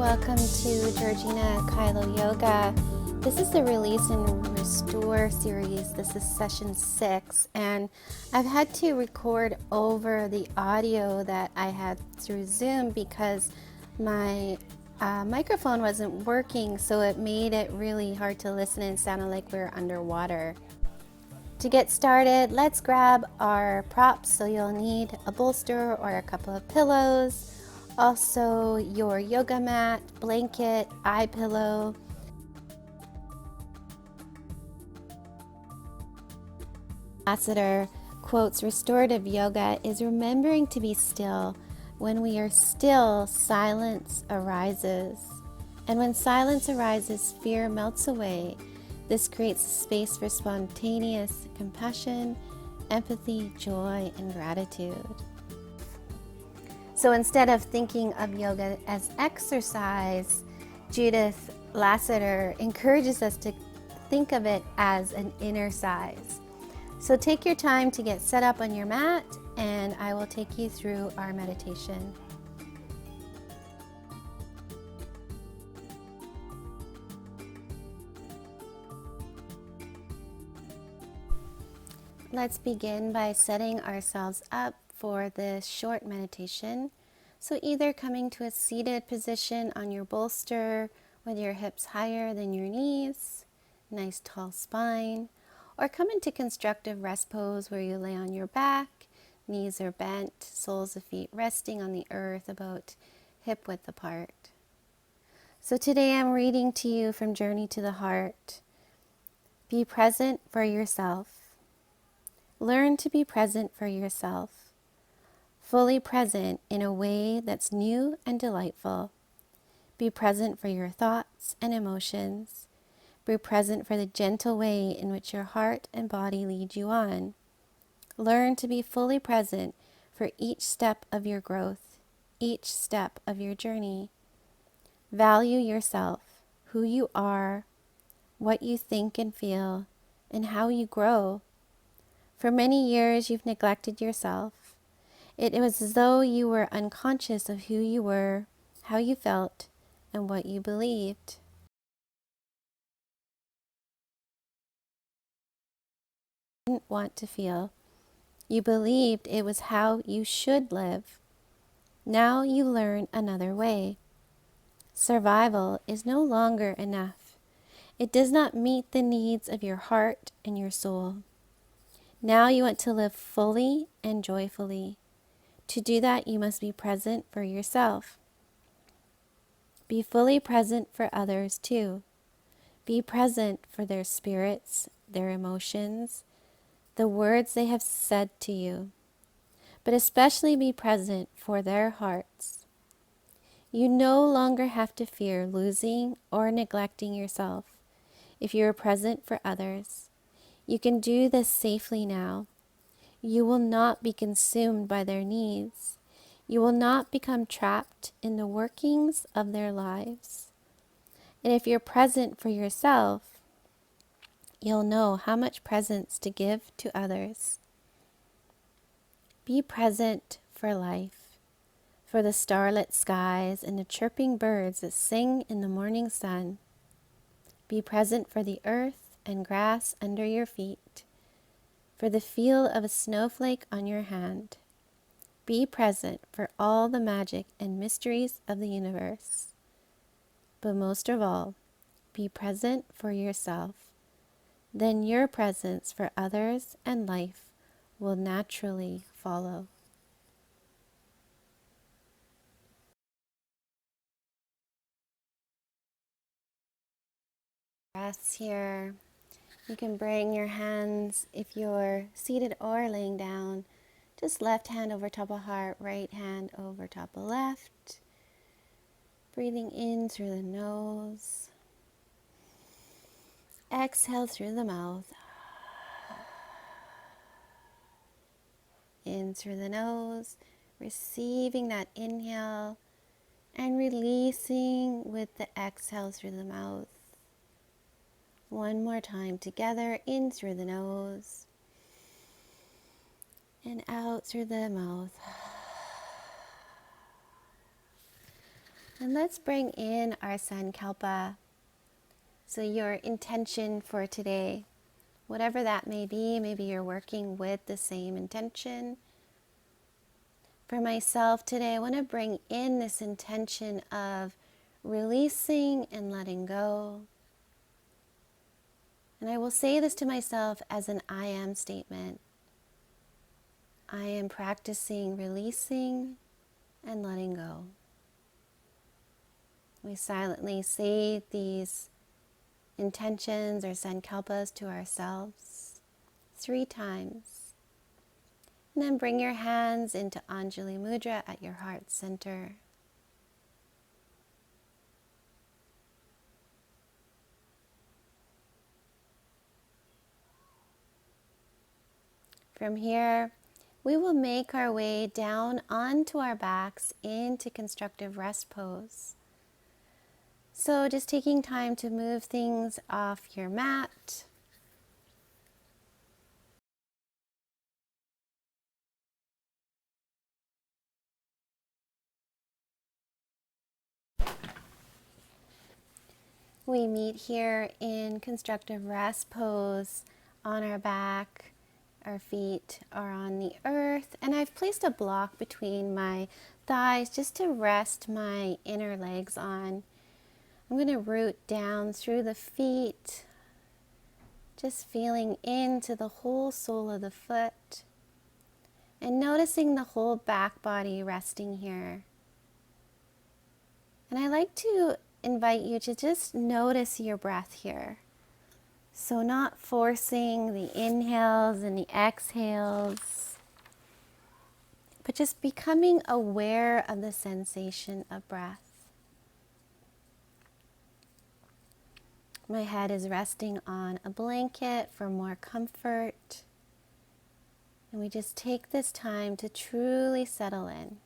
welcome to Georgina Kylo Yoga. This is the Release and Restore series. This is session 6, and I've had to record over the audio that I had through Zoom because my microphone wasn't working, so it made it really hard to listen and it sounded like we were underwater. To get started, let's grab our props. So you'll need a bolster or a couple of pillows. Also, your yoga mat, blanket, eye pillow. Ambassador quotes, restorative yoga is remembering to be still. When we are still, silence arises. And when silence arises, fear melts away. This creates a space for spontaneous compassion, empathy, joy, and gratitude. So instead of thinking of yoga as exercise, Judith Lassiter encourages us to think of it as an inner size. So take your time to get set up on your mat, and I will take you through our meditation. Let's begin by setting ourselves up for this short meditation. So either coming to a seated position on your bolster with your hips higher than your knees, nice tall spine, or come into constructive rest pose where you lay on your back, knees are bent, soles of feet resting on the earth about hip width apart. So today I'm reading to you from Journey to the Heart. Be present for yourself. Learn to be present for yourself, fully present in a way that's new and delightful. Be present for your thoughts and emotions. Be present for the gentle way in which your heart and body lead you on. Learn to be fully present for each step of your growth, each step of your journey. Value yourself, who you are, what you think and feel, and how you grow. For many years, you've neglected yourself. It was as though you were unconscious of who you were, how you felt, and what you believed. You didn't want to feel. You believed it was how you should live. Now you learn another way. Survival is no longer enough. It does not meet the needs of your heart and your soul. Now you want to live fully and joyfully. To do that, you must be present for yourself. Be fully present for others too. Be present for their spirits, their emotions, the words they have said to you, but especially be present for their hearts. You no longer have to fear losing or neglecting yourself if you are present for others. You can do this safely now. You will not be consumed by their needs. You will not become trapped in the workings of their lives. And if you're present for yourself, you'll know how much presence to give to others. Be present for life, for the starlit skies and the chirping birds that sing in the morning sun. Be present for the earth and grass under your feet, for the feel of a snowflake on your hand. Be present for all the magic and mysteries of the universe. But most of all, be present for yourself. Then your presence for others and life will naturally follow. Breaths here. You can bring your hands, if you're seated or laying down, just left hand over top of heart, right hand over top of left. Breathing in through the nose. Exhale through the mouth. In through the nose, receiving that inhale and releasing with the exhale through the mouth. One more time together, in through the nose and out through the mouth. And let's bring in our Sankalpa. So your intention for today, whatever that may be, maybe you're working with the same intention. For myself today, I want to bring in this intention of releasing and letting go. And I will say this to myself as an I am statement. I am practicing releasing and letting go. We silently say these intentions or sankalpas to ourselves 3 times. And then bring your hands into Anjali Mudra at your heart center. From here, we will make our way down onto our backs into constructive rest pose. So just taking time to move things off your mat. We meet here in constructive rest pose on our back. Our feet are on the earth, and I've placed a block between my thighs just to rest my inner legs on. I'm going to root down through the feet, just feeling into the whole sole of the foot and noticing the whole back body resting here. And I like to invite you to just notice your breath here. So not forcing the inhales and the exhales, but just becoming aware of the sensation of breath. My head is resting on a blanket for more comfort. And we just take this time to truly settle in.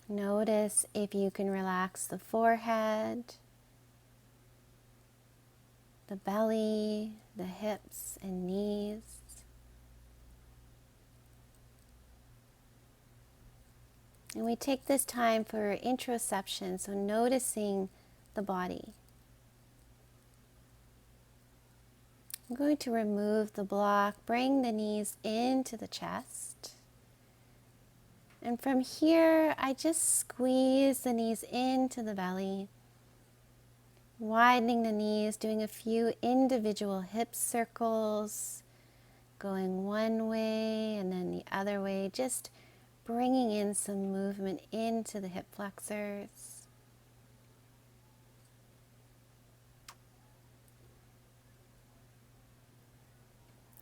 Notice if you can relax the forehead, the belly, the hips and knees. And we take this time for introspection, so noticing the body. I'm going to remove the block, bring the knees into the chest. And from here, I just squeeze the knees into the belly, widening the knees, doing a few individual hip circles, going one way and then the other way, just bringing in some movement into the hip flexors.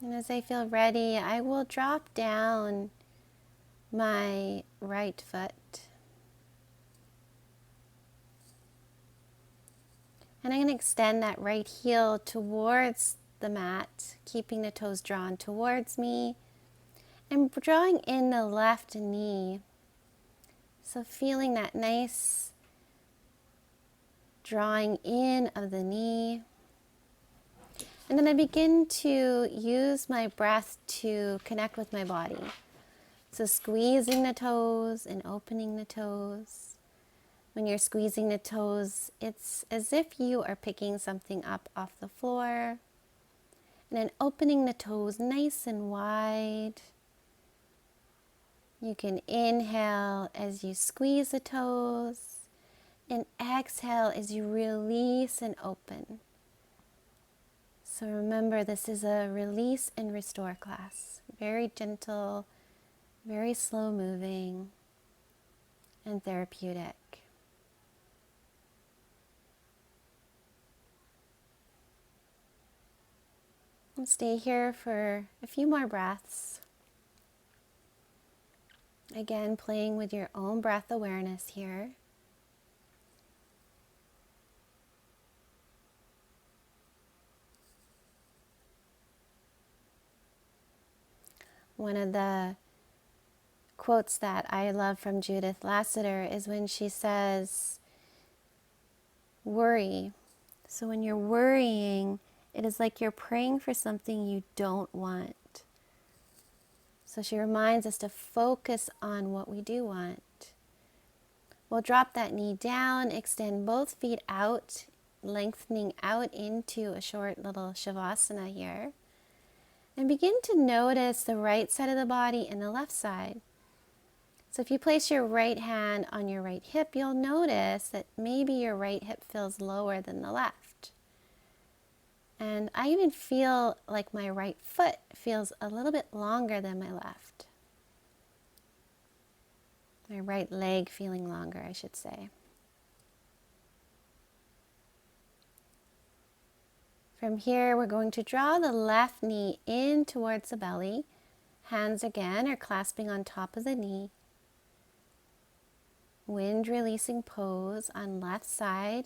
And as I feel ready, I will drop down my right foot. And I'm going to extend that right heel towards the mat, keeping the toes drawn towards me, and drawing in the left knee. So feeling that nice drawing in of the knee. And then I begin to use my breath to connect with my body. So squeezing the toes and opening the toes. When you're squeezing the toes, it's as if you are picking something up off the floor. And then opening the toes nice and wide. You can inhale as you squeeze the toes and exhale as you release and open. So remember, this is a release and restore class. Very gentle, very slow moving, and therapeutic. And stay here for a few more breaths. Again, playing with your own breath awareness here. One of the quotes that I love from Judith Lassiter is when she says, worry. So when you're worrying, It is like you're praying for something you don't want. So she reminds us to focus on what we do want. We'll drop that knee down, extend both feet out, lengthening out into a short little shavasana here. And begin to notice the right side of the body and the left side. So if you place your right hand on your right hip, you'll notice that maybe your right hip feels lower than the left. And I even feel like my right foot feels a little bit longer than my left. My right leg feeling longer, I should say. From here, we're going to draw the left knee in towards the belly. Hands again are clasping on top of the knee. Wind releasing pose on left side.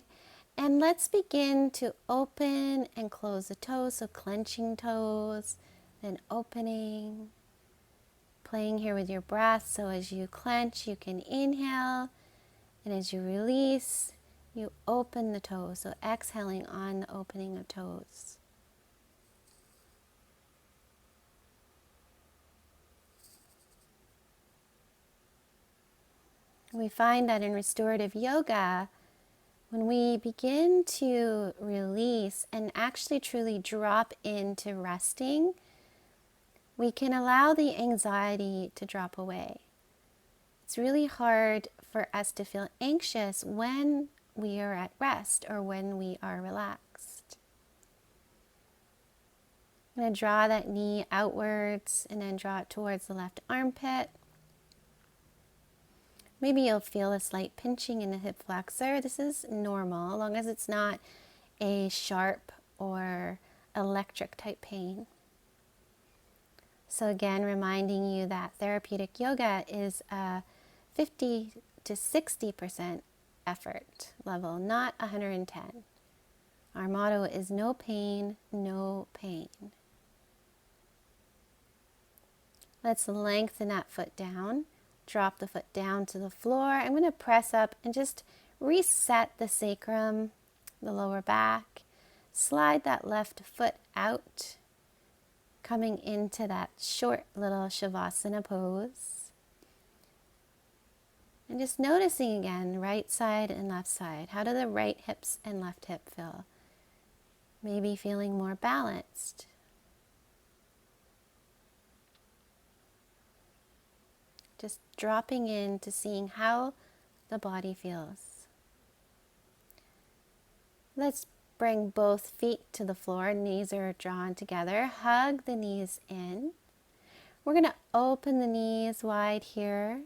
And let's begin to open and close the toes. So clenching toes, then opening. Playing here with your breath. So as you clench, you can inhale. And as you release, you open the toes. So exhaling on the opening of toes. We find that in restorative yoga, when we begin to release and actually truly drop into resting, we can allow the anxiety to drop away. It's really hard for us to feel anxious when we are at rest or when we are relaxed. I'm going to draw that knee outwards and then draw it towards the left armpit. Maybe you'll feel a slight pinching in the hip flexor. This is normal, as long as it's not a sharp or electric type pain. So again, reminding you that therapeutic yoga is a 50 to 60% effort level, not 110. Our motto is no pain, no pain. Let's lengthen that foot down. Drop the foot down to the floor. I'm going to press up and just reset the sacrum, the lower back. Slide that left foot out, coming into that short little shavasana pose. And just noticing again, right side and left side. How do the right hips and left hip feel? Maybe feeling more balanced. Just dropping into seeing how the body feels. Let's bring both feet to the floor. Knees are drawn together. Hug the knees in. We're going to open the knees wide here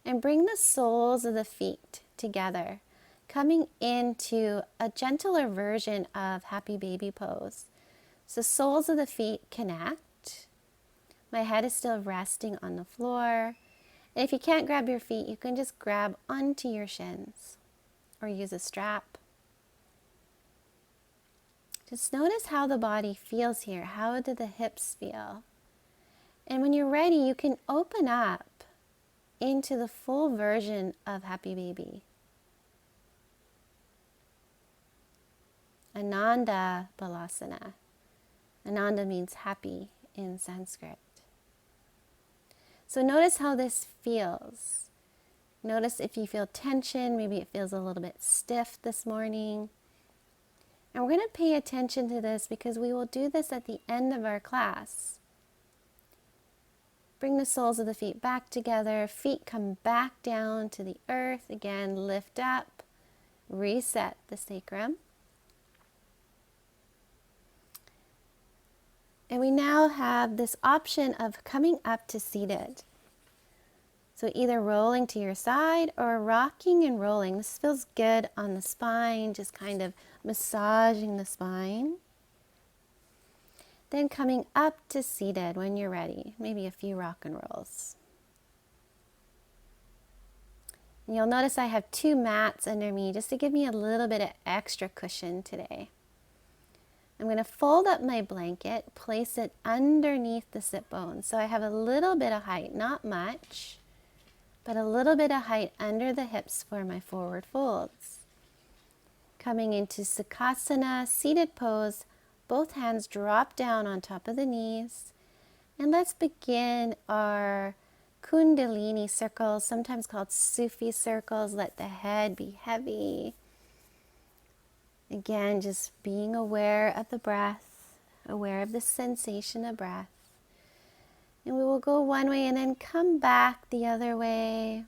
and bring the soles of the feet together, coming into a gentler version of happy baby pose. So soles of the feet connect. My head is still resting on the floor. And if you can't grab your feet, you can just grab onto your shins or use a strap. Just notice how the body feels here. How do the hips feel? And when you're ready, you can open up into the full version of happy baby. Ananda Balasana. Ananda means happy in Sanskrit. So notice how this feels. Notice if you feel tension, maybe it feels a little bit stiff this morning. And we're going to pay attention to this because we will do this at the end of our class. Bring the soles of the feet back together. Feet come back down to the earth. Again, lift up. Reset the sacrum. And we now have this option of coming up to seated. So either rolling to your side or rocking and rolling. This feels good on the spine, just kind of massaging the spine. Then coming up to seated when you're ready. Maybe a few rock and rolls. And you'll notice I have 2 mats under me just to give me a little bit of extra cushion today. I'm going to fold up my blanket, place it underneath the sit bones. So I have a little bit of height, not much, but a little bit of height under the hips for my forward folds. Coming into Sukhasana, seated pose Both hands drop down on top of the knees. And let's begin our Kundalini circles, sometimes called Sufi circles. Let the head be heavy. Again, just being aware of the breath, aware of the sensation of breath. And we will go one way and then come back the other way.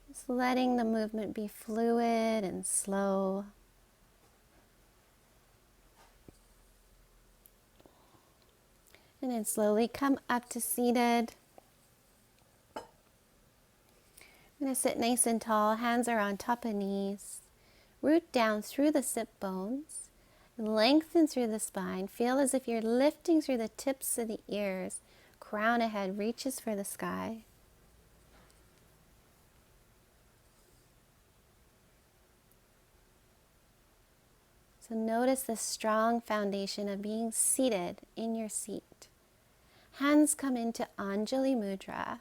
Just letting the movement be fluid and slow. And then slowly come up to seated. I'm going to sit nice and tall. Hands are on top of knees. Root down through the sit bones. Lengthen through the spine. Feel as if you're lifting through the tips of the ears. Crown ahead reaches for the sky. So notice the strong foundation of being seated in your seat. Hands come into Anjali Mudra.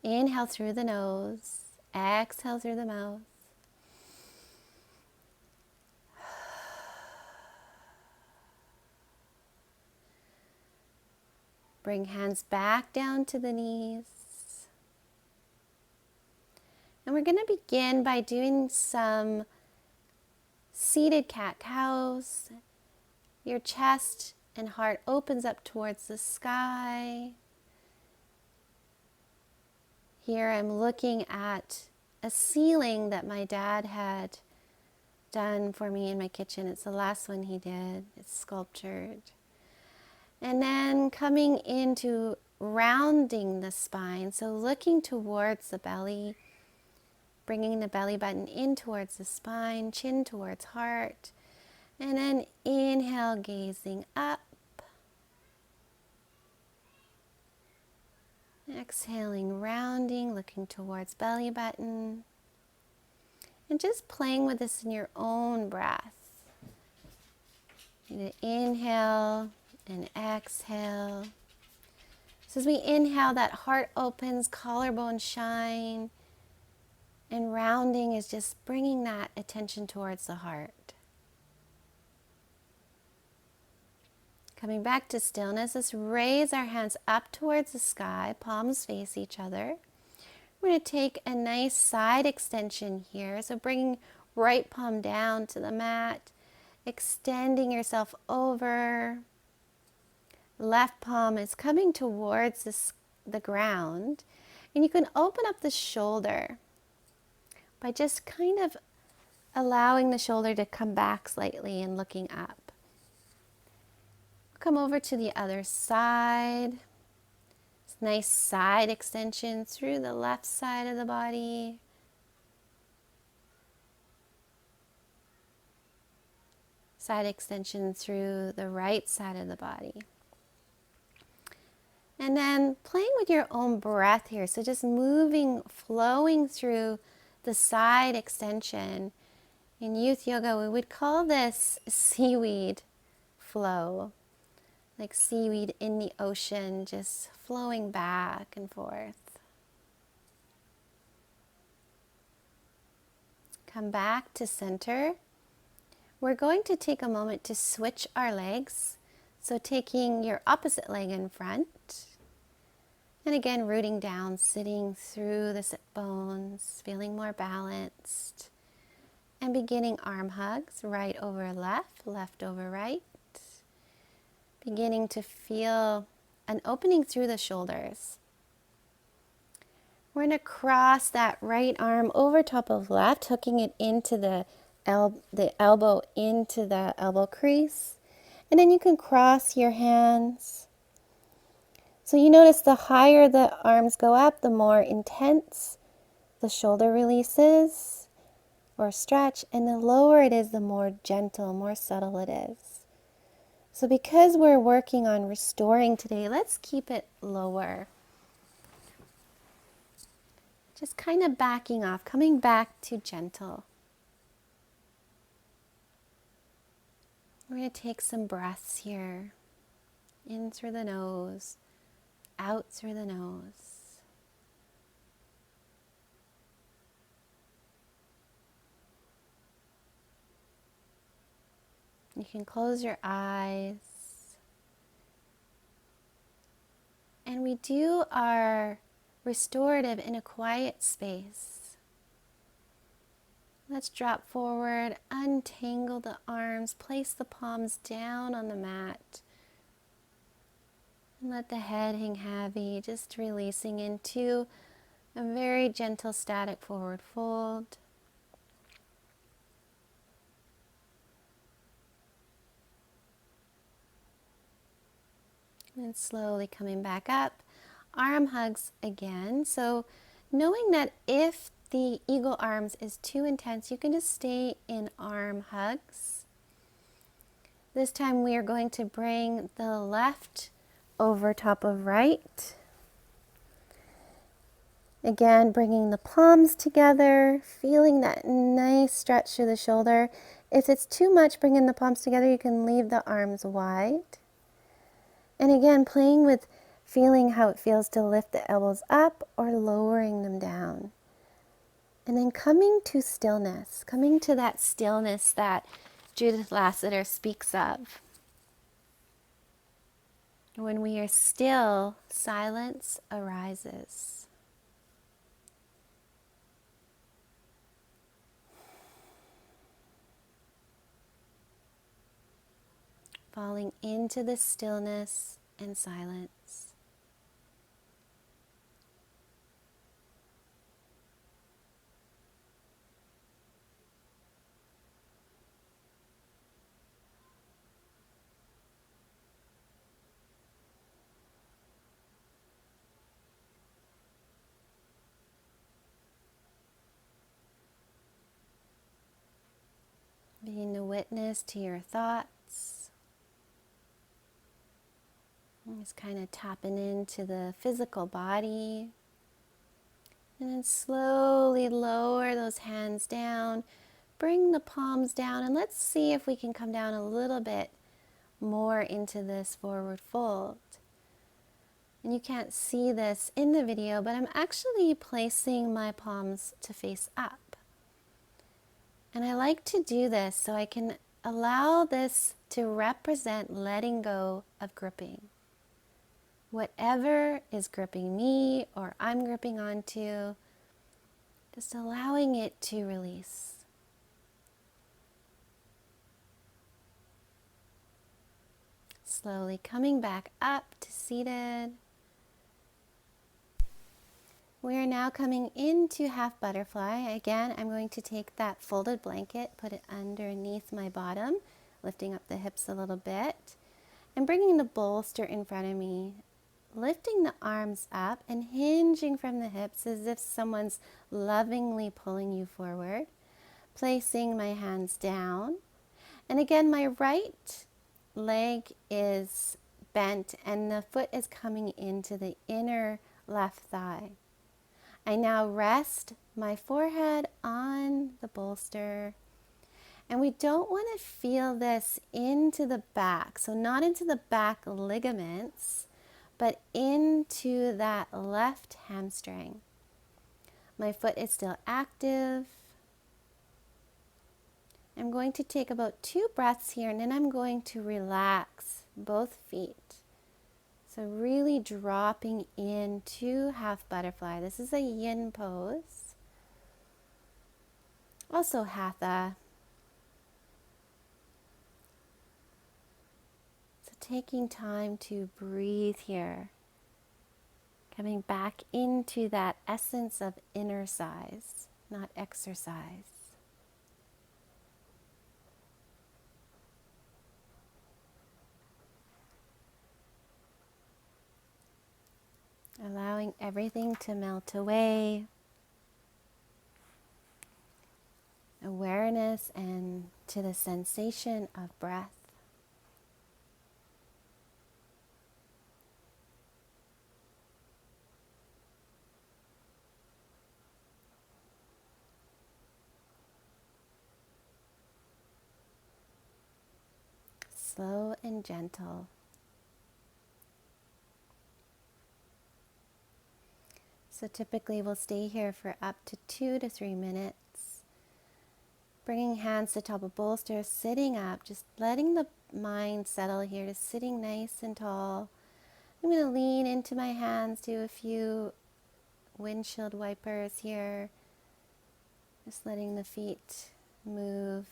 Inhale through the nose. Exhale through the mouth. Bring hands back down to the knees. And we're going to begin by doing some seated cat-cows. Your chest and heart opens up towards the sky. Here I'm looking at a ceiling that my dad had done for me in my kitchen. It's the last one he did. It's sculptured. And then coming into rounding the spine, so looking towards the belly, bringing the belly button in towards the spine, chin towards heart, and then inhale, gazing up. Exhaling, rounding, looking towards belly button. And just playing with this in your own breath. You inhale and exhale. So as we inhale, that heart opens, collarbone shine, and rounding is just bringing that attention towards the heart. Coming back to stillness, let's raise our hands up towards the sky, palms face each other. We're going to take a nice side extension here, so bringing right palm down to the mat, extending yourself over. Left palm is coming towards the ground, and you can open up the shoulder by just kind of allowing the shoulder to come back slightly and looking up. Come over to the other side. Nice side extension through the left side of the body. Side extension through the right side of the body. And then playing with your own breath here. So just moving, flowing through the side extension. In youth yoga, we would call this seaweed flow. Like seaweed in the ocean, just flowing back and forth. Come back to center. We're going to take a moment to switch our legs. So taking your opposite leg in front. And again, rooting down, sitting through the sit bones, feeling more balanced. And beginning arm hugs, right over left, left over right. Beginning to feel an opening through the shoulders. We're going to cross that right arm over top of left, hooking it into the elbow into the elbow crease. And then you can cross your hands. So you notice the higher the arms go up, the more intense the shoulder releases or stretch. And the lower it is, the more gentle, more subtle it is. So because we're working on restoring today, let's keep it lower. Just kind of backing off, coming back to gentle. We're going to take some breaths here. In through the nose, out through the nose. You can close your eyes. And we do our restorative in a quiet space. Let's drop forward, untangle the arms, place the palms down on the mat, and let the head hang heavy, just releasing into a very gentle static forward fold. And slowly coming back up, arm hugs again. So knowing that if the eagle arms is too intense, you can just stay in arm hugs. This time we are going to bring the left over top of right. Again, bringing the palms together, feeling that nice stretch through the shoulder. If it's too much bringing the palms together, you can leave the arms wide. And again, playing with feeling how it feels to lift the elbows up or lowering them down. And then coming to stillness, coming to that stillness that Judith Lassiter speaks of. When we are still, silence arises. Falling into the stillness and silence. Being a witness to your thoughts. Just kind of tapping into the physical body. And then slowly lower those hands down. Bring the palms down, and let's see if we can come down a little bit more into this forward fold. And you can't see this in the video, but I'm actually placing my palms to face up. And I like to do this so I can allow this to represent letting go of gripping. Whatever is gripping me or I'm gripping onto, just allowing it to release. Slowly coming back up to seated. We are now coming into half butterfly. Again, I'm going to take that folded blanket, put it underneath my bottom, lifting up the hips a little bit, and bringing the bolster in front of me, lifting the arms up and hinging from the hips as if someone's lovingly pulling you forward, placing my hands down. And again, my right leg is bent and the foot is coming into the inner left thigh. I now rest my forehead on the bolster, and we don't want to feel this into the back, so not into the back ligaments, but into that left hamstring. My foot is still active. I'm going to take about 2 breaths here, and then I'm going to relax both feet. So really dropping into half butterfly. This is a yin pose. Also hatha. So taking time to breathe here. Coming back into that essence of inner size, not exercise. Allowing everything to melt away. Awareness and to the sensation of breath. Slow and gentle. So typically we'll stay here for up to 2 to 3 minutes. Bringing hands to top of bolster, sitting up, just letting the mind settle here to sitting nice and tall. I'm going to lean into my hands, do a few windshield wipers here, just letting the feet move.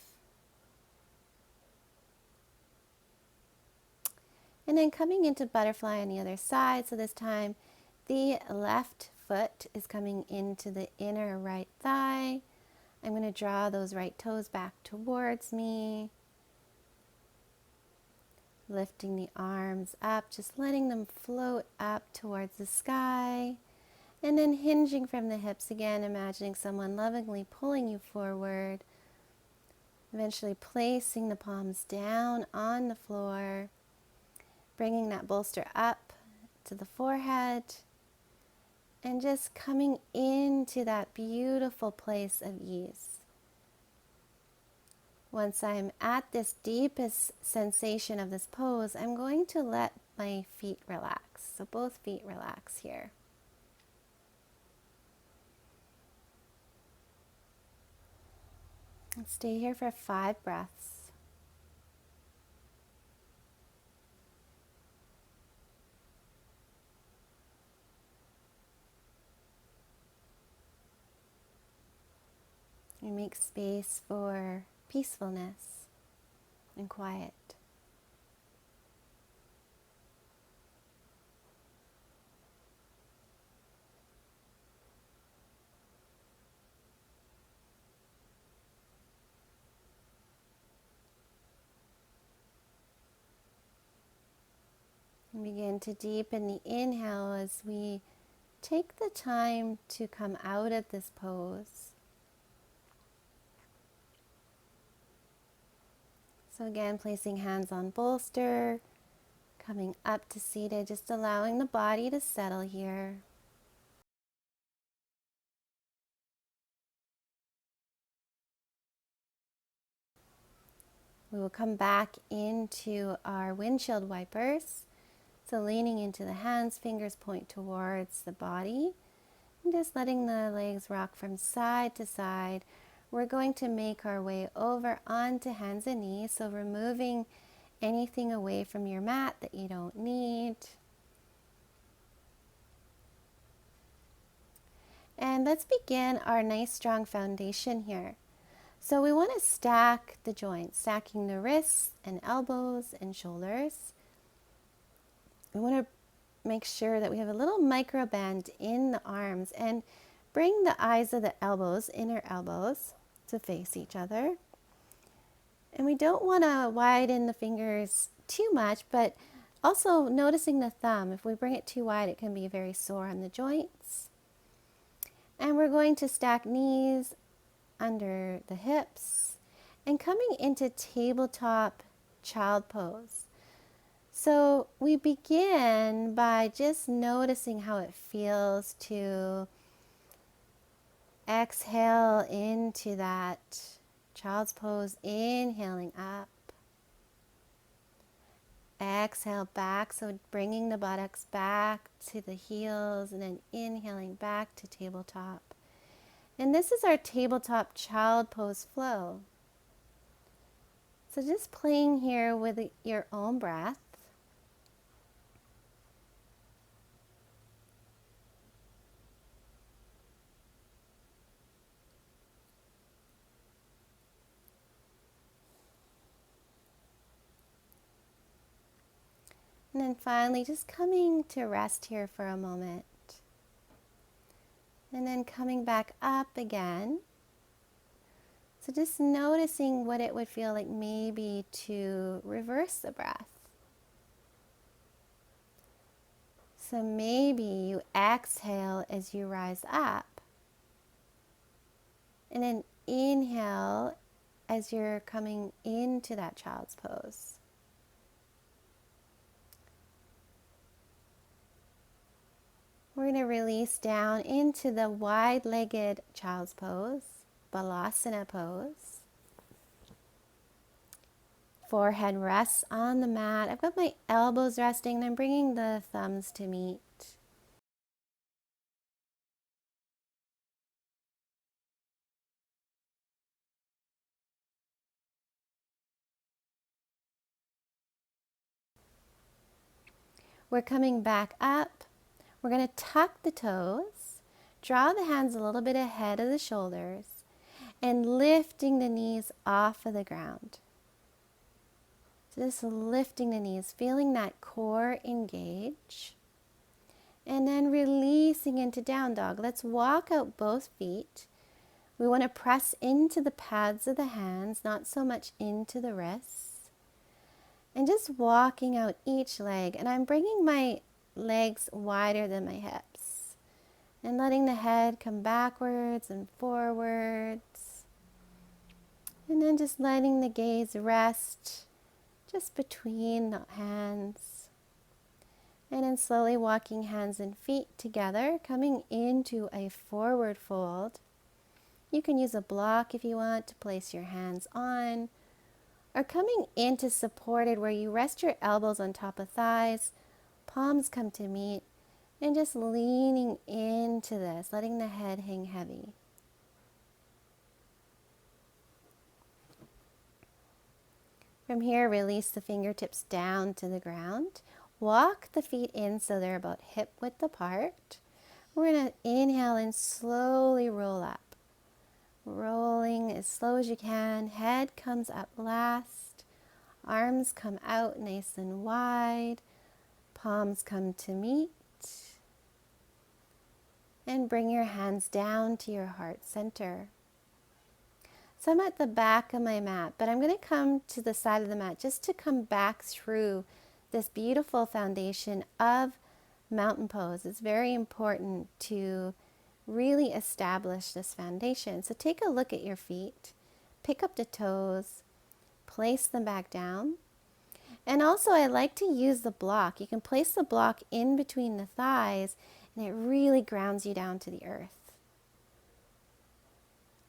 And then coming into butterfly on the other side. So this time the left foot is coming into the inner right thigh. I'm going to draw those right toes back towards me. Lifting the arms up, just letting them float up towards the sky. And then hinging from the hips again, imagining someone lovingly pulling you forward. Eventually placing the palms down on the floor. Bringing that bolster up to the forehead. And just coming into that beautiful place of ease. Once I'm at this deepest sensation of this pose, I'm going to let my feet relax. So both feet relax here. And stay here for 5 breaths. You make space for peacefulness and quiet. And begin to deepen the inhale as we take the time to come out of this pose. So again, placing hands on bolster, coming up to seated, just allowing the body to settle here. We will come back into our windshield wipers. So leaning into the hands, fingers point towards the body, and just letting the legs rock from side to side. We're going to make our way over onto hands and knees, so removing anything away from your mat that you don't need. And let's begin our nice strong foundation here. So we want to stack the joints, stacking the wrists and elbows and shoulders. We want to make sure that we have a little micro bend in the arms and bring the eyes of the elbows, inner elbows, to face each other. And we don't want to widen the fingers too much, but also noticing the thumb. If we bring it too wide, it can be very sore on the joints. And we're going to stack knees under the hips and coming into tabletop child pose. So we begin by just noticing how it feels to exhale into that child's pose, inhaling up. Exhale back, so bringing the buttocks back to the heels and then inhaling back to tabletop. And this is our tabletop child pose flow. So just playing here with your own breath. And then finally, just coming to rest here for a moment. And then coming back up again. So just noticing what it would feel like maybe to reverse the breath. So maybe you exhale as you rise up. And then inhale as you're coming into that child's pose. We're going to release down into the wide-legged child's pose, Balasana pose. Forehead rests on the mat. I've got my elbows resting and I'm bringing the thumbs to meet. We're coming back up. We're going to tuck the toes, draw the hands a little bit ahead of the shoulders, and lifting the knees off of the ground. Just lifting the knees, feeling that core engage. And then releasing into down dog. Let's walk out both feet. We want to press into the pads of the hands, not so much into the wrists. And just walking out each leg. And I'm bringing my legs wider than my hips. And letting the head come backwards and forwards. And then just letting the gaze rest just between the hands. And then slowly walking hands and feet together, coming into a forward fold. You can use a block if you want to place your hands on, or coming into supported where you rest your elbows on top of thighs, palms come to meet, and just leaning into this, letting the head hang heavy. From here, release the fingertips down to the ground. Walk the feet in so they're about hip width apart. We're going to inhale and slowly roll up. Rolling as slow as you can. Head comes up last. Arms come out nice and wide. Palms come to meet. And bring your hands down to your heart center. So I'm at the back of my mat, but I'm going to come to the side of the mat just to come back through this beautiful foundation of mountain pose. It's very important to really establish this foundation. So take a look at your feet, pick up the toes, place them back down. And also I like to use the block. You can place the block in between the thighs and it really grounds you down to the earth.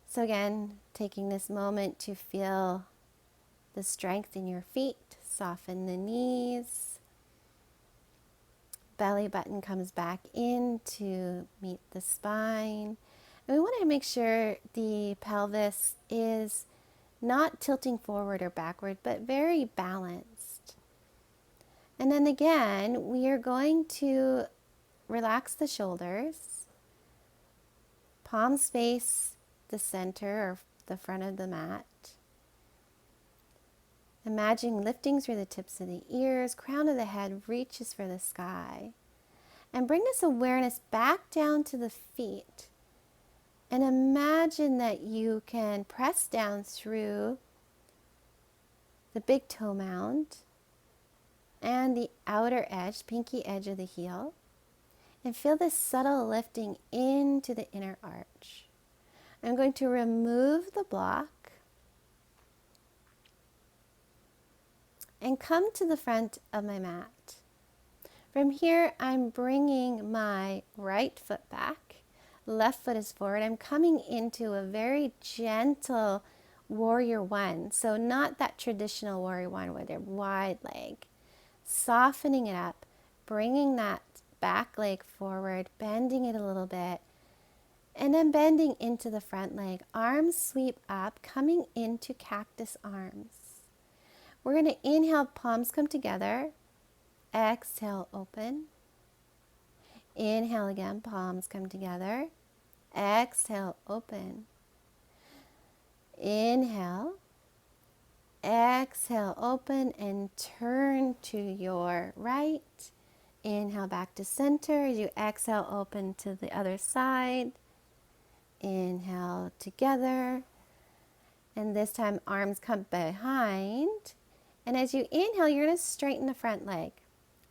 So again, taking this moment to feel the strength in your feet, soften the knees. Belly button comes back in to meet the spine. And we want to make sure the pelvis is not tilting forward or backward, but very balanced. And then again, we are going to relax the shoulders, palms face the center or the front of the mat. Imagine lifting through the tips of the ears, crown of the head reaches for the sky. And bring this awareness back down to the feet. And imagine that you can press down through the big toe mound and the outer edge, pinky edge of the heel. And feel this subtle lifting into the inner arch. I'm going to remove the block and come to the front of my mat. From here, I'm bringing my right foot back. Left foot is forward. I'm coming into a very gentle warrior one. So not that traditional warrior one with a wide leg. Softening it up, bringing that back leg forward, bending it a little bit. And then bending into the front leg. Arms sweep up, coming into cactus arms. We're going to inhale, palms come together. Exhale, open. Inhale again, palms come together. Exhale, open. Inhale. Exhale, open and turn to your right. Inhale back to center. As you exhale, open to the other side. Inhale together, and this time arms come behind, and as you inhale you're going to straighten the front leg,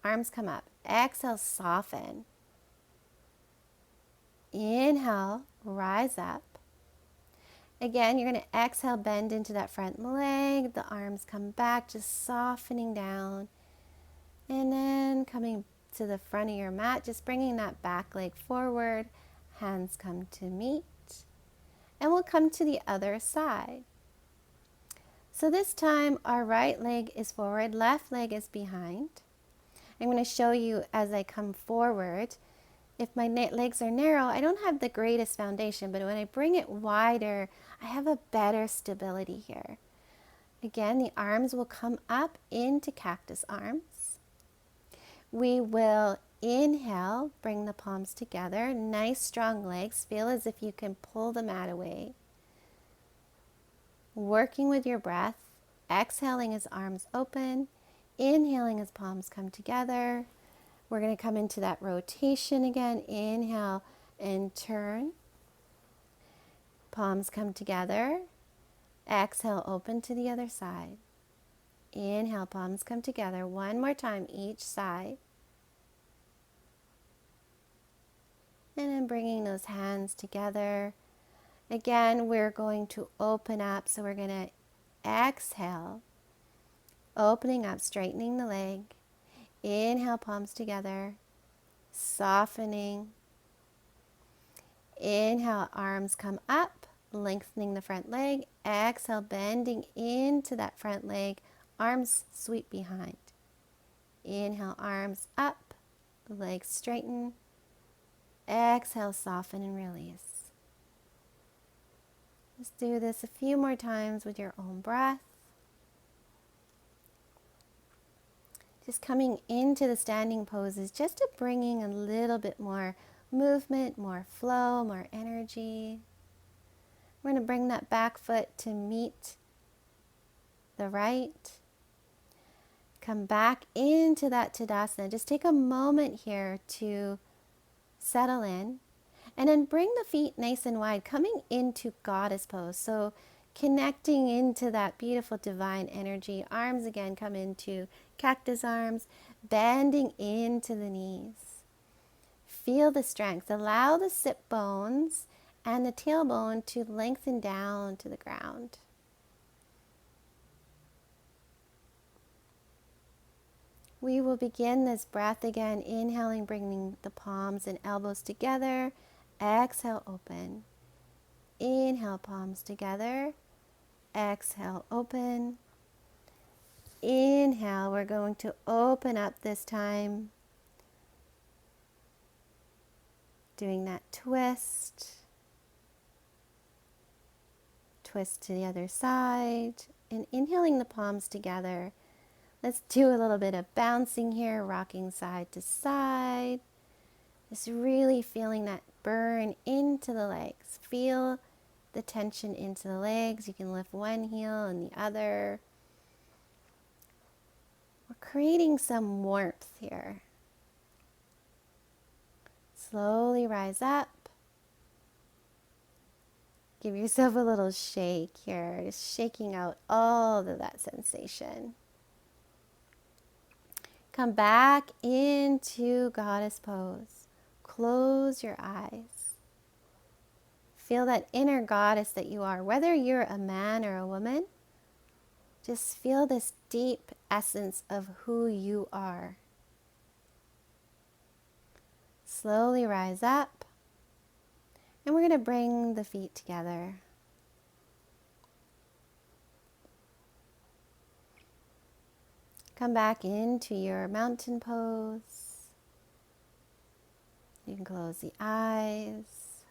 arms come up, exhale, soften, inhale, rise up, again you're going to exhale, bend into that front leg, the arms come back, just softening down, and then coming to the front of your mat, just bringing that back leg forward, hands come to meet. And we'll come to the other side. So this time our right leg is forward, left leg is behind. I'm going to show you as I come forward. If my legs are narrow, I don't have the greatest foundation, but when I bring it wider, I have a better stability here. Again, the arms will come up into cactus arms. We will inhale, bring the palms together, nice strong legs. Feel as if you can pull the mat away. Working with your breath, exhaling as arms open, inhaling as palms come together. We're going to come into that rotation again. Inhale and turn. Palms come together. Exhale, open to the other side. Inhale, palms come together. One more time, each side. And then bringing those hands together. Again, we're going to open up. So we're going to exhale, opening up, straightening the leg. Inhale, palms together, softening. Inhale, arms come up, lengthening the front leg. Exhale, bending into that front leg, arms sweep behind. Inhale, arms up, legs straighten. Exhale, soften and release. Just do this a few more times with your own breath. Just coming into the standing poses, just to bringing a little bit more movement, more flow, more energy. We're going to bring that back foot to meet the right. Come back into that Tadasana. Just take a moment here to settle in. And then bring the feet nice and wide, coming into goddess pose. So connecting into that beautiful divine energy. Arms again come into cactus arms, bending into the knees. Feel the strength. Allow the sit bones and the tailbone to lengthen down to the ground. We will begin this breath again, inhaling, bringing the palms and elbows together. Exhale, open. Inhale, palms together. Exhale, open. Inhale, we're going to open up this time. Doing that twist. Twist to the other side. And inhaling the palms together. Let's do a little bit of bouncing here, rocking side to side. Just really feeling that burn into the legs. Feel the tension into the legs. You can lift one heel and the other. We're creating some warmth here. Slowly rise up. Give yourself a little shake here, just shaking out all of that sensation. Come back into goddess pose. Close your eyes. Feel that inner goddess that you are, whether you're a man or a woman. Just feel this deep essence of who you are. Slowly rise up. And we're going to bring the feet together. Come back into your mountain pose. You can close the eyes.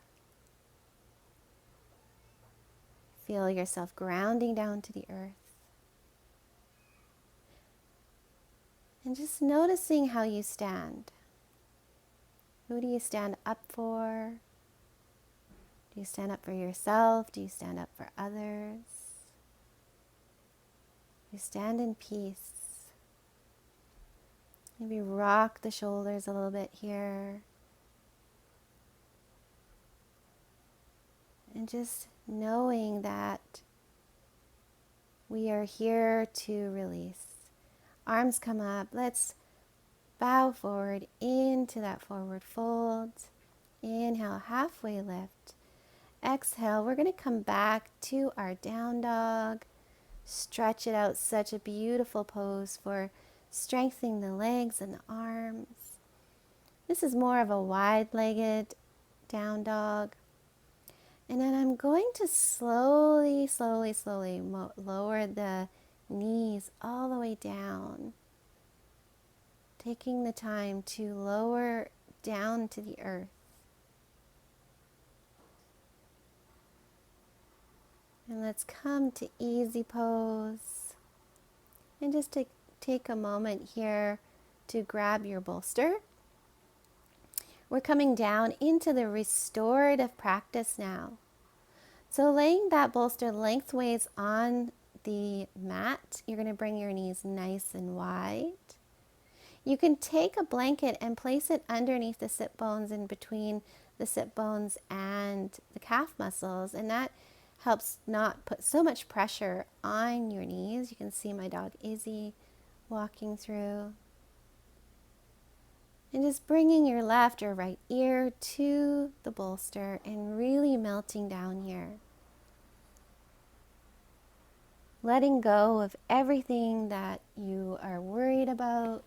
Feel yourself grounding down to the earth. And just noticing how you stand. Who do you stand up for? Do you stand up for yourself? Do you stand up for others? You stand in peace. Maybe rock the shoulders a little bit here. And just knowing that we are here to release. Arms come up. Let's bow forward into that forward fold. Inhale, halfway lift. Exhale, we're going to come back to our down dog. Stretch it out, such a beautiful pose for strengthening the legs and the arms. This is more of a wide-legged down dog. And then I'm going to slowly lower the knees all the way down. Taking the time to lower down to the earth. And let's come to easy pose. And just take a moment here to grab your bolster. We're coming down into the restorative practice now. So laying that bolster lengthways on the mat, you're going to bring your knees nice and wide. You can take a blanket and place it underneath the sit bones, in between the sit bones and the calf muscles, and that helps not put so much pressure on your knees. You can see my dog Izzy walking through. And just bringing your left or right ear to the bolster and really melting down here. Letting go of everything that you are worried about.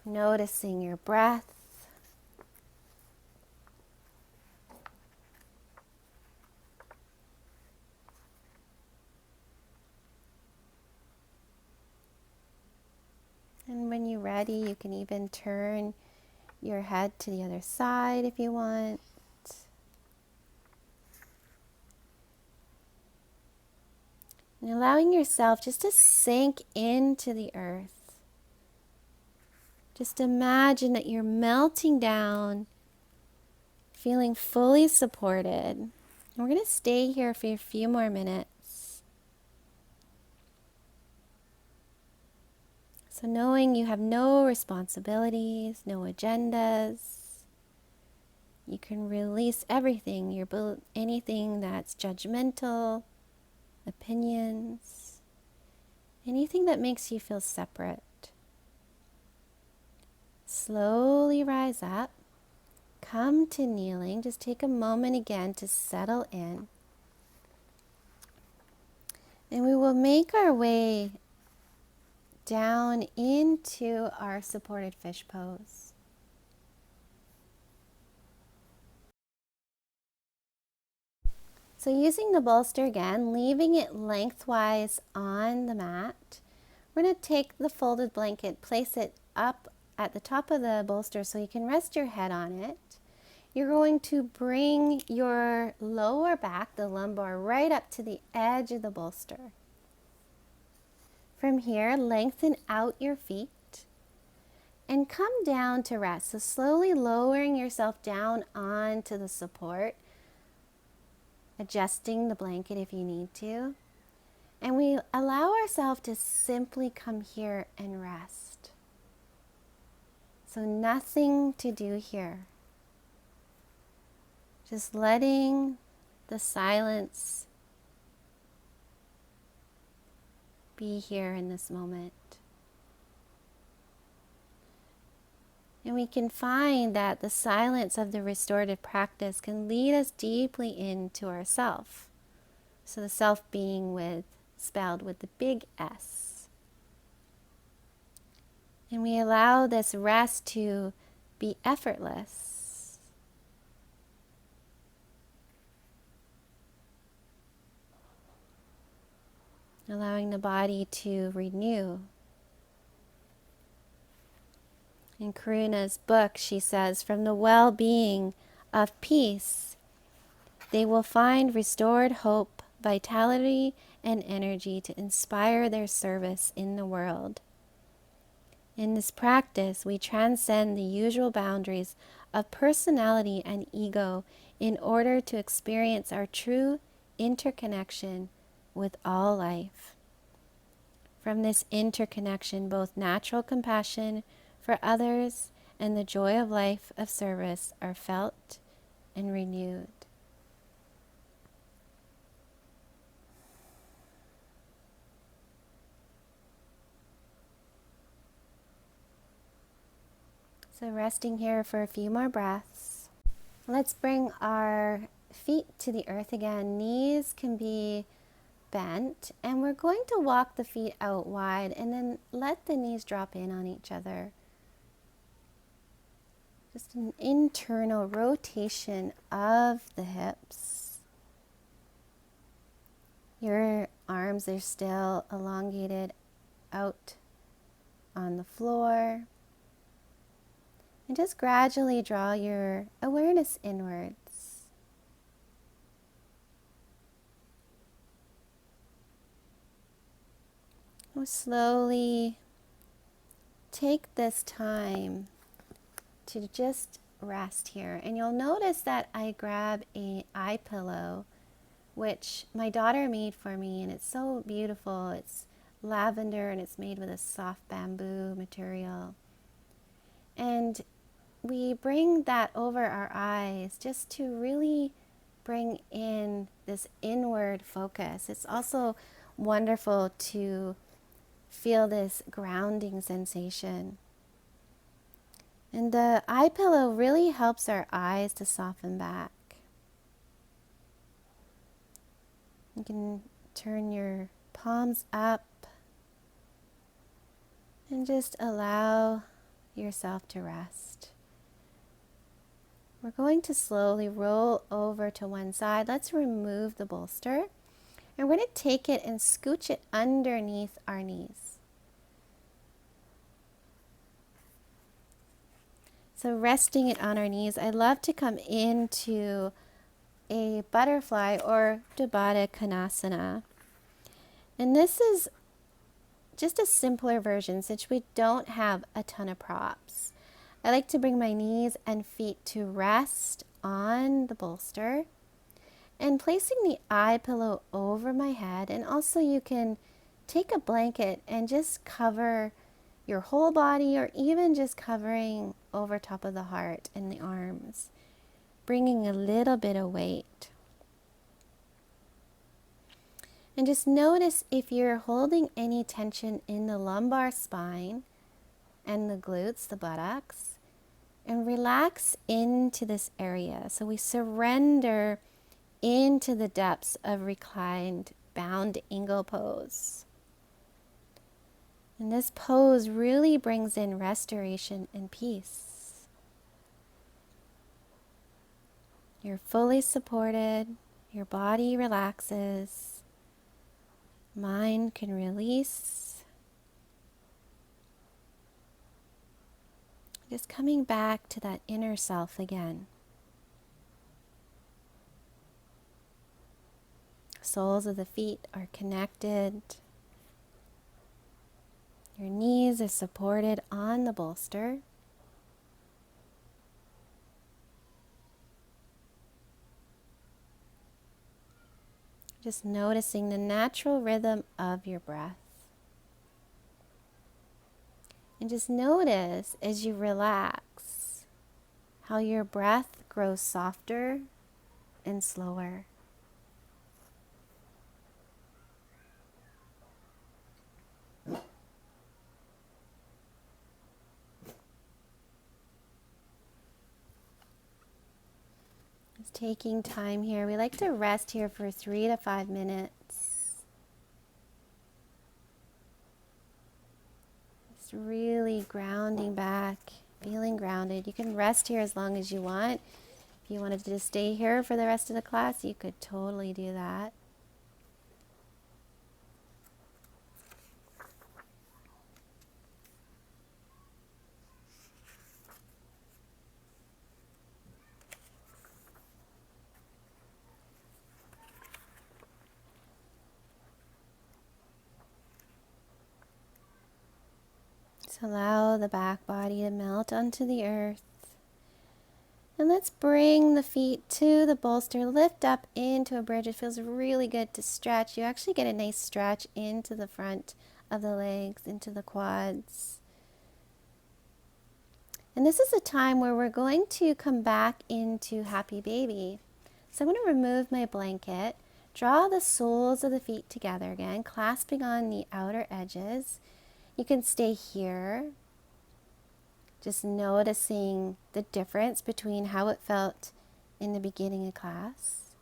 Noticing your breath. And when you're ready, you can even turn your head to the other side if you want. And allowing yourself just to sink into the earth. Just imagine that you're melting down, feeling fully supported. And we're going to stay here for a few more minutes. So knowing you have no responsibilities, no agendas, you can release everything, anything that's judgmental, opinions, anything that makes you feel separate. Slowly rise up, come to kneeling. Just take a moment again to settle in. And we will make our way down into our supported fish pose. So using the bolster again, leaving it lengthwise on the mat, we're going to take the folded blanket, place it up at the top of the bolster so you can rest your head on it. You're going to bring your lower back, the lumbar, right up to the edge of the bolster. From here, lengthen out your feet and come down to rest. So slowly lowering yourself down onto the support, adjusting the blanket if you need to. And we allow ourselves to simply come here and rest. So nothing to do here. Just letting the silence be here in this moment. And we can find that the silence of the restorative practice can lead us deeply into ourself. So the self being spelled with the big S. And we allow this rest to be effortless. Allowing the body to renew. In Karuna's book, she says, from the well-being of peace, they will find restored hope, vitality, and energy to inspire their service in the world. In this practice, we transcend the usual boundaries of personality and ego in order to experience our true interconnection with all life. From this interconnection, both natural compassion for others and the joy of life of service are felt and renewed. So resting here for a few more breaths. Let's bring our feet to the earth again. Knees can be bent, and we're going to walk the feet out wide and then let the knees drop in on each other. Just an internal rotation of the hips. Your arms are still elongated out on the floor. And just gradually draw your awareness inwards. We'll slowly take this time to just rest here. And you'll notice that I grab a eye pillow, which my daughter made for me, and it's so beautiful. It's lavender and it's made with a soft bamboo material. And we bring that over our eyes just to really bring in this inward focus. It's also wonderful to feel this grounding sensation. And the eye pillow really helps our eyes to soften back. You can turn your palms up and just allow yourself to rest. We're going to slowly roll over to one side. Let's remove the bolster. And we're going to take it and scooch it underneath our knees. So resting it on our knees, I love to come into a butterfly or Dvada Konasana. And this is just a simpler version since we don't have a ton of props. I like to bring my knees and feet to rest on the bolster and placing the eye pillow over my head. And also you can take a blanket and just cover your whole body, or even just covering over top of the heart and the arms, bringing a little bit of weight. And just notice if you're holding any tension in the lumbar spine and the glutes, the buttocks, and relax into this area. So we surrender into the depths of reclined bound angle pose. And this pose really brings in restoration and peace. You're fully supported, your body relaxes, mind can release. Just coming back to that inner self again. Soles of the feet are connected. Your knees are supported on the bolster. Just noticing the natural rhythm of your breath. And just notice as you relax how your breath grows softer and slower. Just taking time here. We like to rest here for 3 to 5 minutes. Just really grounding back, feeling grounded. You can rest here as long as you want. If you wanted to just stay here for the rest of the class, you could totally do that. Just allow the back body to melt onto the earth. And let's bring the feet to the bolster, lift up into a bridge. It feels really good to stretch. You actually get a nice stretch into the front of the legs, into the quads. And this is a time where we're going to come back into Happy Baby. So I'm going to remove my blanket, draw the soles of the feet together again, clasping on the outer edges. You can stay here, just noticing the difference between how it felt in the beginning of class.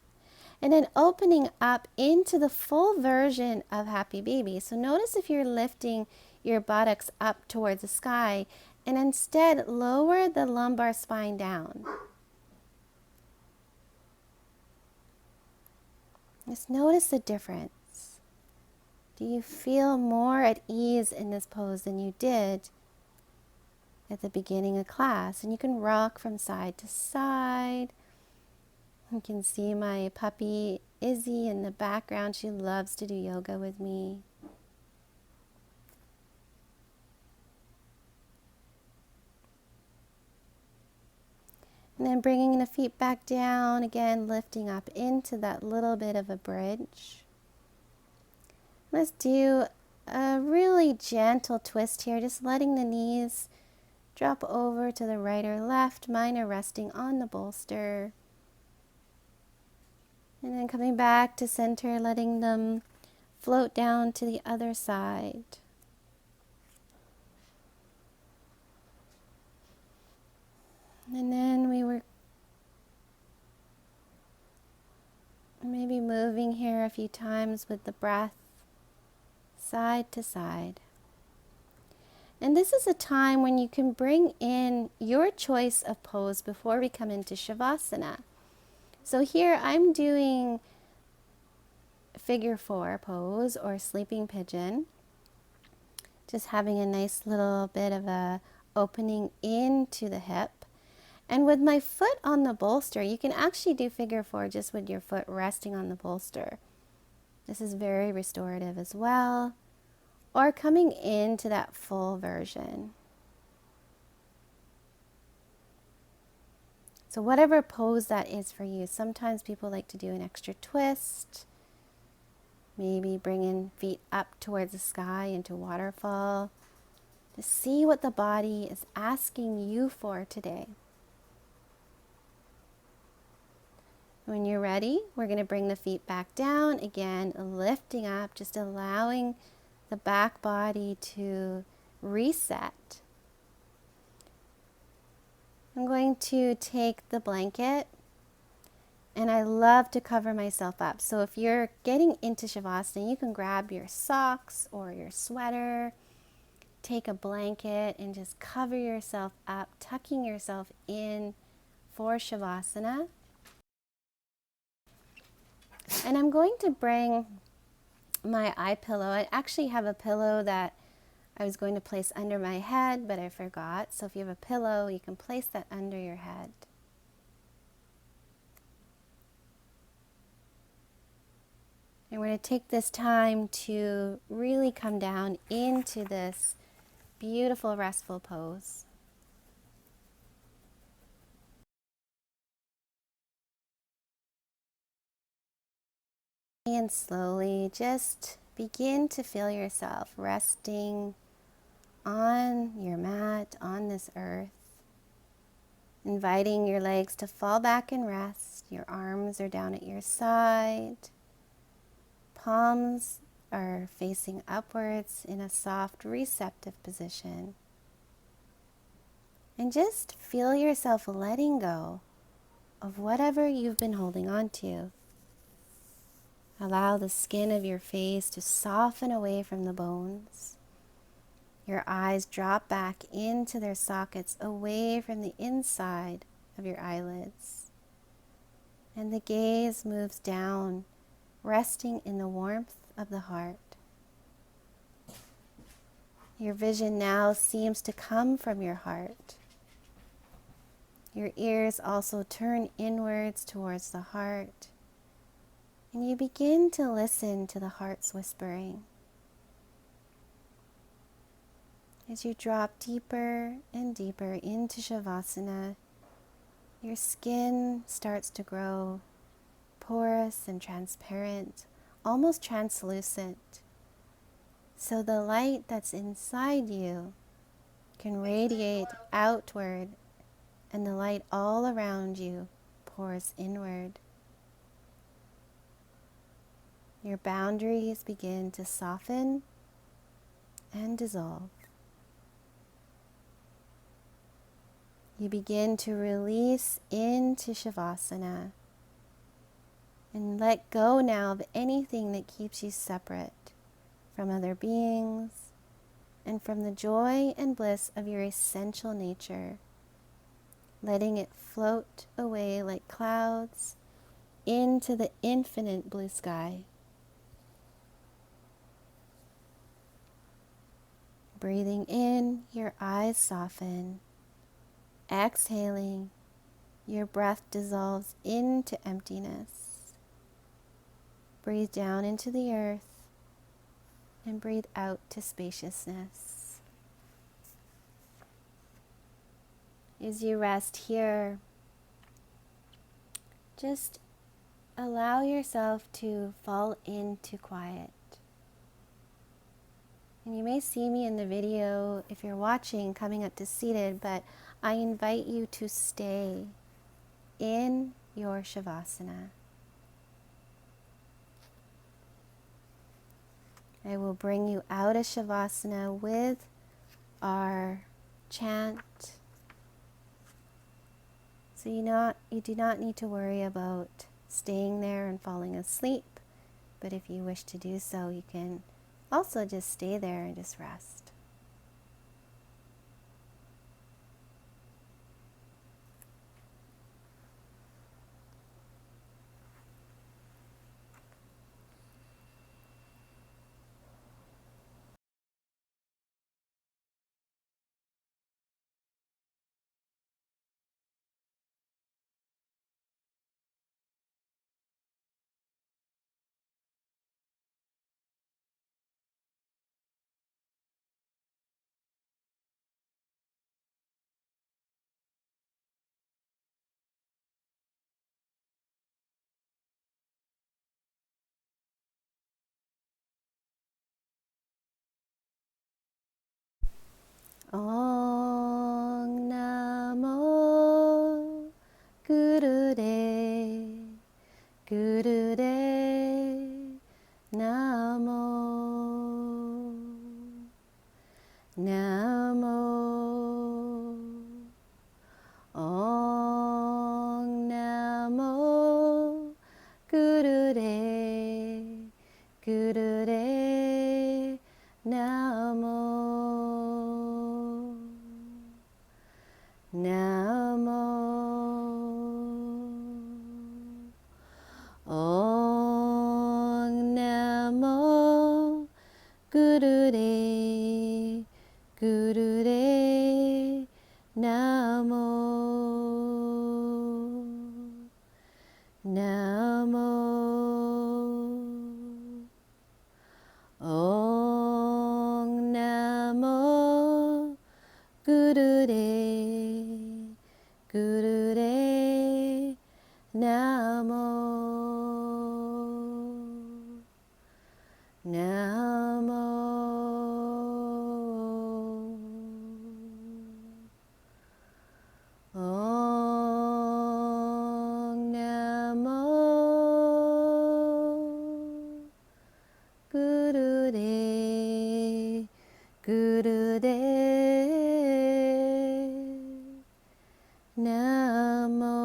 And then opening up into the full version of Happy Baby. So notice if you're lifting your buttocks up towards the sky, and instead lower the lumbar spine down. Just notice the difference. Do you feel more at ease in this pose than you did at the beginning of class? And you can rock from side to side. You can see my puppy Izzy in the background. She loves to do yoga with me. And then bringing the feet back down, again lifting up into that little bit of a bridge. Let's do a really gentle twist here, just letting the knees drop over to the right or left. Mine are resting on the bolster. And then coming back to center, letting them float down to the other side. And then we were maybe moving here a few times with the breath, side to side. And this is a time when you can bring in your choice of pose before we come into Shavasana. So here I'm doing figure 4 pose or sleeping pigeon. Just having a nice little bit of a opening into the hip. And with my foot on the bolster, you can actually do figure 4 just with your foot resting on the bolster. This is very restorative as well. Or coming into that full version. So whatever pose that is for you, sometimes people like to do an extra twist. Maybe bringing feet up towards the sky into waterfall. To see what the body is asking you for today. When you're ready, we're going to bring the feet back down. Again, lifting up, just allowing the back body to reset. I'm going to take the blanket, and I love to cover myself up. So if you're getting into Shavasana, you can grab your socks or your sweater, take a blanket and just cover yourself up, tucking yourself in for Shavasana. And I'm going to bring my eye pillow. I actually have a pillow that I was going to place under my head, but I forgot. So if you have a pillow, you can place that under your head. And we're going to take this time to really come down into this beautiful restful pose. And slowly just begin to feel yourself resting on your mat, on this earth. Inviting your legs to fall back and rest. Your arms are down at your side. Palms are facing upwards in a soft, receptive position. And just feel yourself letting go of whatever you've been holding on to. Allow the skin of your face to soften away from the bones. Your eyes drop back into their sockets away from the inside of your eyelids. And the gaze moves down, resting in the warmth of the heart. Your vision now seems to come from your heart. Your ears also turn inwards towards the heart. And you begin to listen to the heart's whispering. As you drop deeper and deeper into Shavasana, your skin starts to grow porous and transparent, almost translucent. So the light that's inside you can radiate outward, and the light all around you pours inward. Your boundaries begin to soften and dissolve. You begin to release into Shavasana and let go now of anything that keeps you separate from other beings and from the joy and bliss of your essential nature, letting it float away like clouds into the infinite blue sky. Breathing in, your eyes soften. Exhaling, your breath dissolves into emptiness. Breathe down into the earth and breathe out to spaciousness. As you rest here, just allow yourself to fall into quiet. And you may see me in the video if you're watching coming up to seated, but I invite you to stay in your Shavasana. I will bring you out of Shavasana with our chant. So you do not need to worry about staying there and falling asleep. But if you wish to do so, you can also just stay there and just rest. Om Namo Gurudev, Gurudev Namo, Namo. Om Namo Gurudev, Gurudev Namo, Namo. Om Namo Gurudev, Gurudev Namo, Namo. Om Namo Gurudev, Gurudev Namo, Namo. Om Namo Gurudev, Gurudev Namo,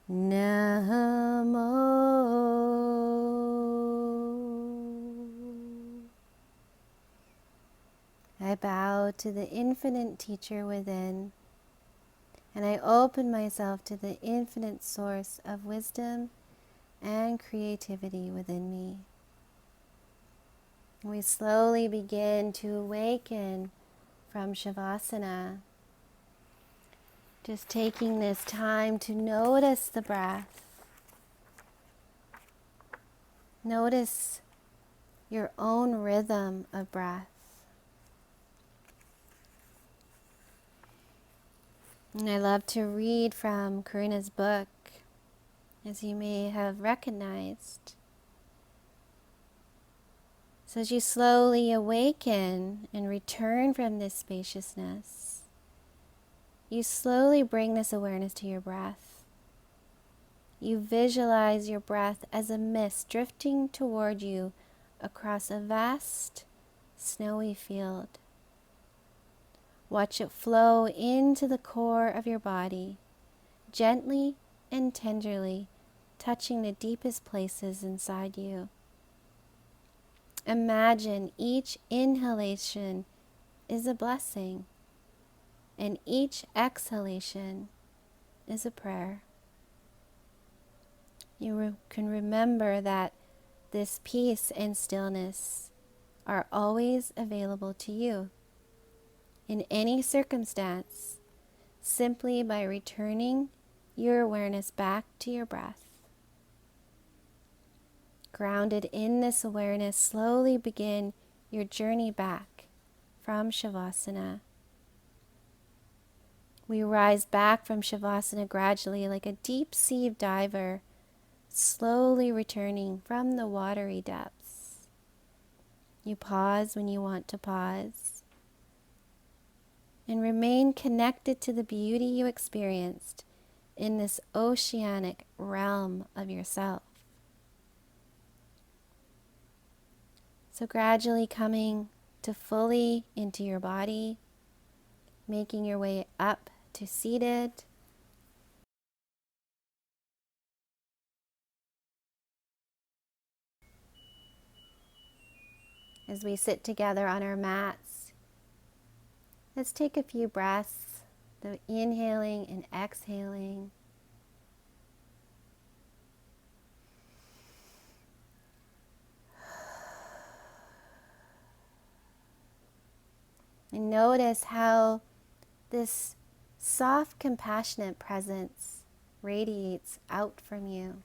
Namo. I bow to the infinite teacher within, and I open myself to the infinite source of wisdom and creativity within me. We slowly begin to awaken from Shavasana, just taking this time to notice the breath. Notice your own rhythm of breath. And I love to read from Karina's book, as you may have recognized. So as you slowly awaken and return from this spaciousness, you slowly bring this awareness to your breath. You visualize your breath as a mist drifting toward you across a vast, snowy field. Watch it flow into the core of your body, gently and tenderly touching the deepest places inside you. Imagine each inhalation is a blessing, and each exhalation is a prayer. You can remember that this peace and stillness are always available to you in any circumstance, simply by returning your awareness back to your breath. Grounded in this awareness, slowly begin your journey back from Shavasana. We rise back from Shavasana gradually like a deep sea diver, slowly returning from the watery depths. You pause when you want to pause and remain connected to the beauty you experienced in this oceanic realm of yourself. So gradually coming to fully into your body, making your way up to seated. As we sit together on our mats, let's take a few breaths, the inhaling and exhaling. And notice how this soft, compassionate presence radiates out from you.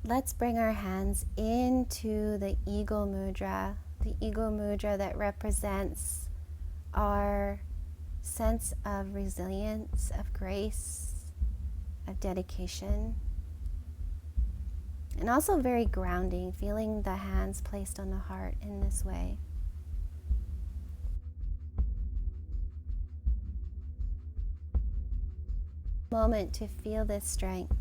Let's bring our hands into the Eagle Mudra that represents our sense of resilience, of grace, of dedication, and also very grounding, feeling the hands placed on the heart in this way. Moment to feel this strength.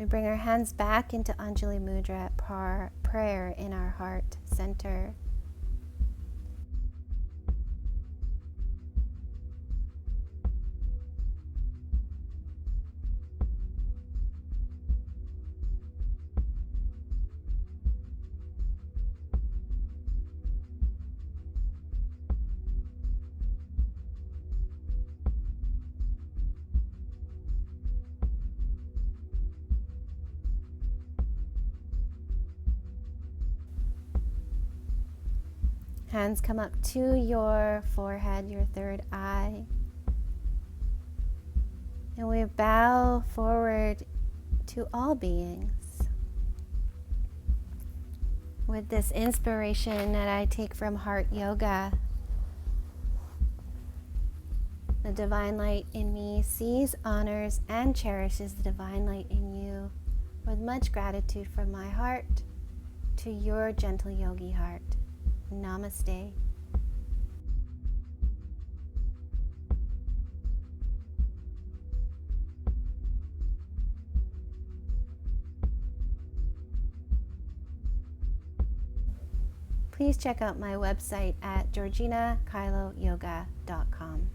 We bring our hands back into Anjali Mudra, prayer in our heart center. Hands come up to your forehead, your third eye. And we bow forward to all beings with this inspiration that I take from Heart Yoga. The divine light in me sees, honors, and cherishes the divine light in you with much gratitude from my heart to your gentle yogi heart. Namaste. Please check out my website at georginakailoyoga.com.